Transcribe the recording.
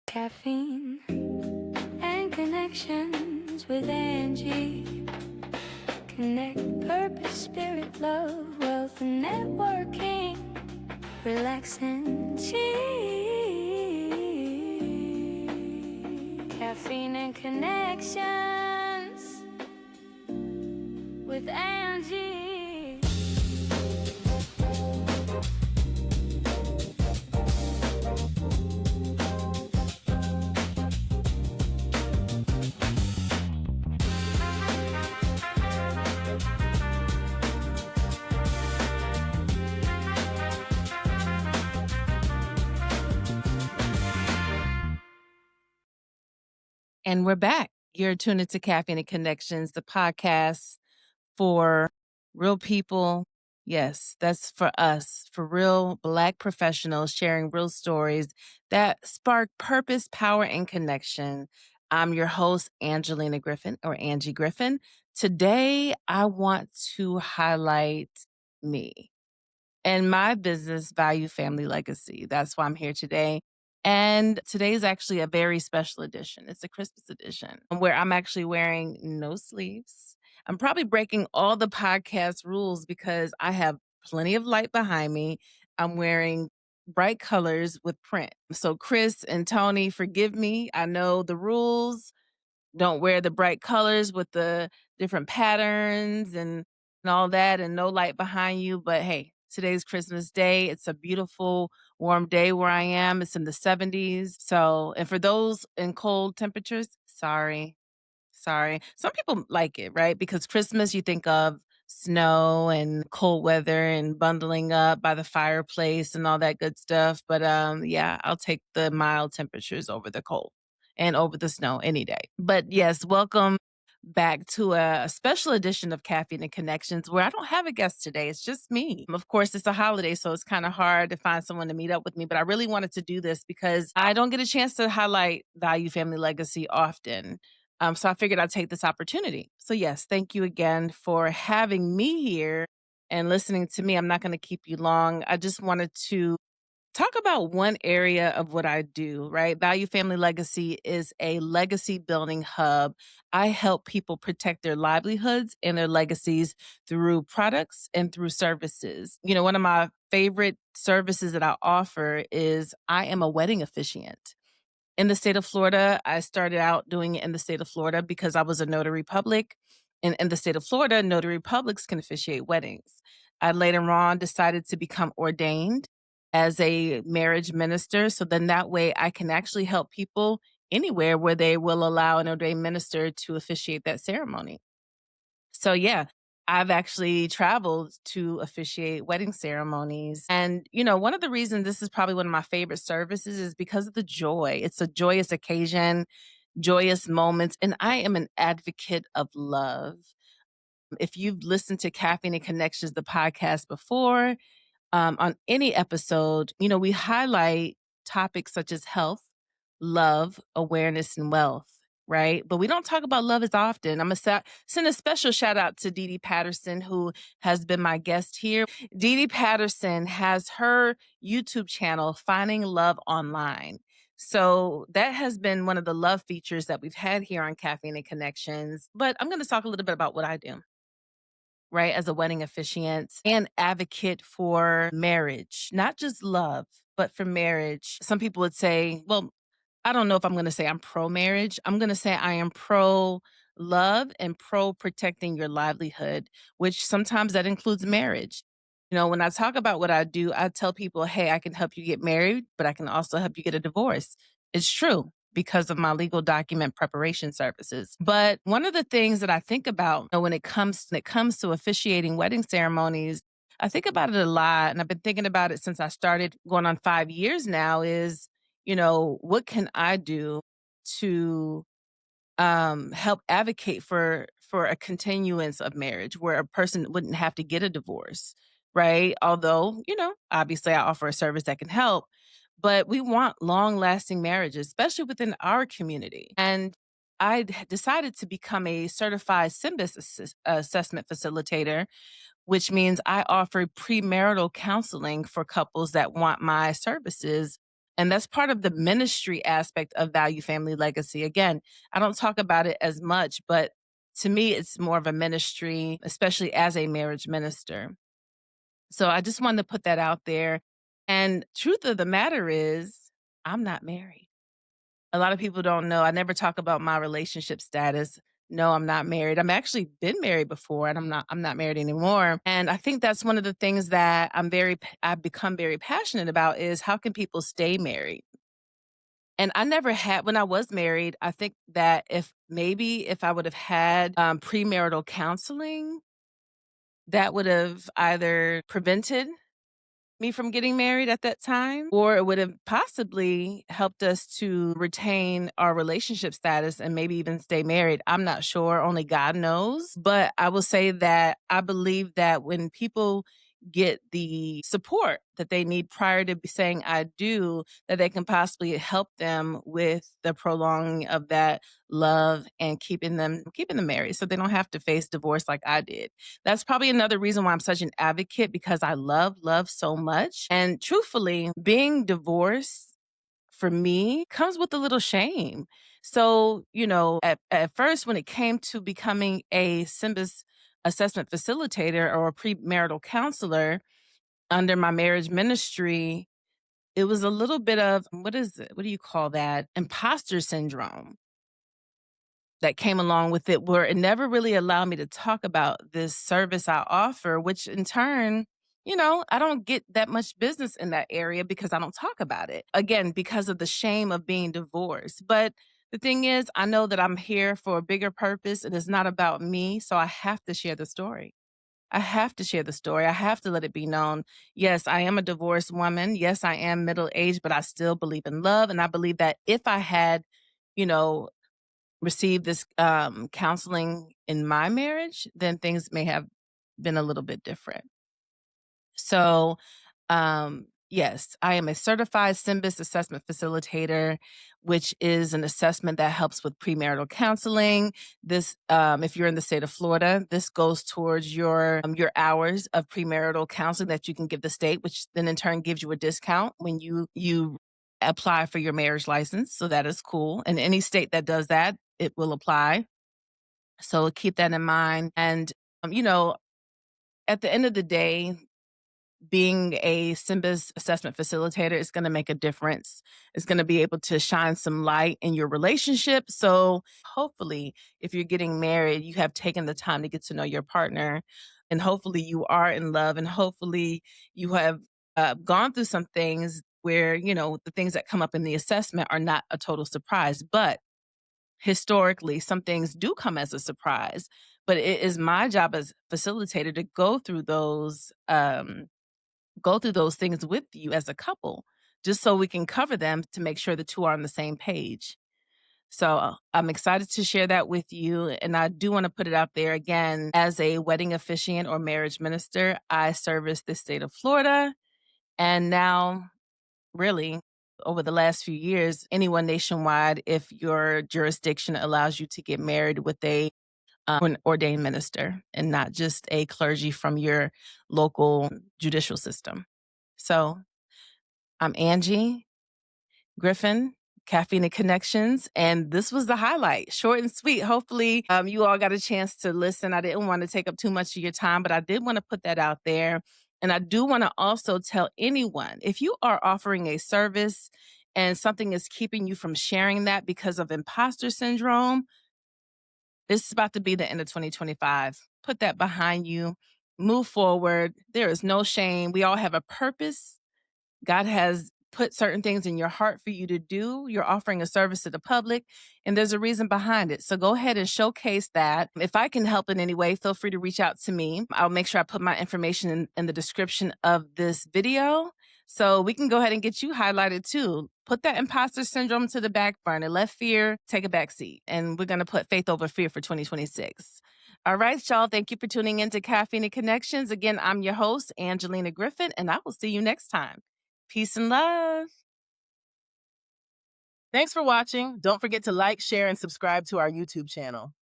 Caffeine and Connections with Angie. Connect purpose, spirit, love, wealth, and networking. Relax and chill. Caffeine and Connections with Angie. And we're back. You're tuned into Caffeine and Connections, the podcast for real people. Yes, that's for us, for real Black professionals sharing real stories that spark purpose, power, and connection. I'm your host, Angelina Griffin, or Angie Griffin. Today, I want to highlight me and my business, Value Family Legacy. That's why I'm here today. And today is actually a very special edition. It's a Christmas edition where I'm actually wearing no sleeves. I'm probably breaking all the podcast rules because I have plenty of light behind me. I'm wearing bright colors with print. So, Chris and Tony, forgive me. I know the rules. Don't wear the bright colors with the different patterns and all that, and no light behind you. But hey, today's Christmas Day. It's a beautiful, warm day where I am. It's in the 70s. So, and for those in cold temperatures, sorry. Some people like it, right? Because Christmas, you think of snow and cold weather and bundling up by the fireplace and all that good stuff. But yeah, I'll take the mild temperatures over the cold and over the snow any day. But yes, welcome back to a special edition of Caffeine and Connections where I don't have a guest today. It's just me. Of course, it's a holiday, so it's kind of hard to find someone to meet up with me, but I really wanted to do this because I don't get a chance to highlight Value Family Legacy often. So I figured I'd take this opportunity. So yes, thank you again for having me here and listening to me. I'm not going to keep you long. I just wanted to talk about one area of what I do, right? Value Family Legacy is a legacy building hub. I help people protect their livelihoods and their legacies through products and through services. You know, one of my favorite services that I offer is I am a wedding officiant. In the state of Florida, I started out doing it in the state of Florida because I was a notary public. And in the state of Florida, notary publics can officiate weddings. I later on decided to become ordained as a marriage minister. So then that way I can actually help people anywhere where they will allow an ordained minister to officiate that ceremony. So yeah, I've actually traveled to officiate wedding ceremonies. And, you know, one of the reasons this is probably one of my favorite services is because of the joy. It's a joyous occasion, joyous moments. And I am an advocate of love. If you've listened to Caffeine and Connections, the podcast before, on any episode, you know, we highlight topics such as health, love, awareness, and wealth, right? But we don't talk about love as often. I'm going to send a special shout out to Dee Dee Patterson, who has been my guest here. Dee Dee Patterson has her YouTube channel, Finding Love Online. So that has been one of the love features that we've had here on Caffeine and Connections. But I'm going to talk a little bit about what I do, right, as a wedding officiant and advocate for marriage, not just love, but for marriage. Some people would say, well, I don't know if I'm going to say I'm pro marriage. I'm going to say I am pro love and pro protecting your livelihood, which sometimes that includes marriage. You know, when I talk about what I do, I tell people, hey, I can help you get married, but I can also help you get a divorce. It's true because of my legal document preparation services. But one of the things that I think about, you know, when it comes to officiating wedding ceremonies, I think about it a lot, and I've been thinking about it since I started going on 5 years now is, you know, what can I do to help advocate for a continuance of marriage where a person wouldn't have to get a divorce, right? Although, you know, obviously I offer a service that can help, but we want long-lasting marriages, especially within our community. And decided to become a certified SYMBIS assessment facilitator, which means I offer premarital counseling for couples that want my services And that's part of the ministry aspect of Value Family Legacy. Again, I don't talk about it as much, but to me, it's more of a ministry, especially as a marriage minister. So I just wanted to put that out there. And truth of the matter is, I'm not married. A lot of people don't know. I never talk about my relationship status. No, I'm not married. I'm actually been married before and I'm not married anymore. And I think that's one of the things that I've become very passionate about is how can people stay married? And I never had when I was married, I think that if I would have had premarital counseling, that would have either prevented me from getting married at that time, or it would have possibly helped us to retain our relationship status and maybe even stay married. I'm not sure, only God knows. But I will say that I believe that when people get the support that they need prior to saying I do, that they can possibly help them with the prolonging of that love and keeping them married so they don't have to face divorce like I did. That's probably another reason why I'm such an advocate because I love so much. And truthfully, being divorced for me comes with a little shame. So, at first, when it came to becoming a SYMBIS assessment facilitator or a premarital counselor under my marriage ministry, it was a little bit of what is it? What do you call that? Imposter syndrome that came along with it, where it never really allowed me to talk about this service I offer, which in turn, I don't get that much business in that area because I don't talk about it. Again, because of the shame of being divorced. But the thing is, I know that I'm here for a bigger purpose. It is not about me. So I have to share the story. I have to share the story. I have to let it be known. Yes, I am a divorced woman. Yes, I am middle aged, but I still believe in love. And I believe that if I had, you know, received this counseling in my marriage, then things may have been a little bit different. So, yes, I am a certified SYMBIS assessment facilitator, which is an assessment that helps with premarital counseling. This, if you're in the state of Florida, this goes towards your hours of premarital counseling that you can give the state, which then in turn gives you a discount when you apply for your marriage license. So that is cool. And any state that does that, it will apply. So keep that in mind. And at the end of the day, being a SYMBIS assessment facilitator is going to make a difference. It's going to be able to shine some light in your relationship. So hopefully, if you're getting married, you have taken the time to get to know your partner, and hopefully you are in love, and hopefully you have gone through some things where the things that come up in the assessment are not a total surprise, but historically some things do come as a surprise. But it is my job as facilitator to go through those things with you as a couple, just so we can cover them to make sure the two are on the same page. So I'm excited to share that with you. And I do want to put it out there again as a wedding officiant or marriage minister. I service the state of Florida. And now, really, over the last few years, anyone nationwide, if your jurisdiction allows you to get married with an ordained minister and not just a clergy from your local judicial system. So I'm Angie Griffin, Caffeine and Connections, and this was the highlight. Short and sweet. Hopefully, you all got a chance to listen. I didn't want to take up too much of your time, but I did want to put that out there. And I do want to also tell anyone, if you are offering a service and something is keeping you from sharing that because of imposter syndrome, this is about to be the end of 2025. Put that behind you. Move forward. There is no shame. We all have a purpose. God has put certain things in your heart for you to do. You're offering a service to the public, and there's a reason behind it. So go ahead and showcase that. If I can help in any way, feel free to reach out to me. I'll make sure I put my information in the description of this video so we can go ahead and get you highlighted too. Put that imposter syndrome to the back burner. Let fear take a back seat. And we're going to put faith over fear for 2026. All right, y'all. Thank you for tuning in to Caffeine and Connections. Again, I'm your host, Angelina Griffin, and I will see you next time. Peace and love. Thanks for watching. Don't forget to like, share, and subscribe to our YouTube channel.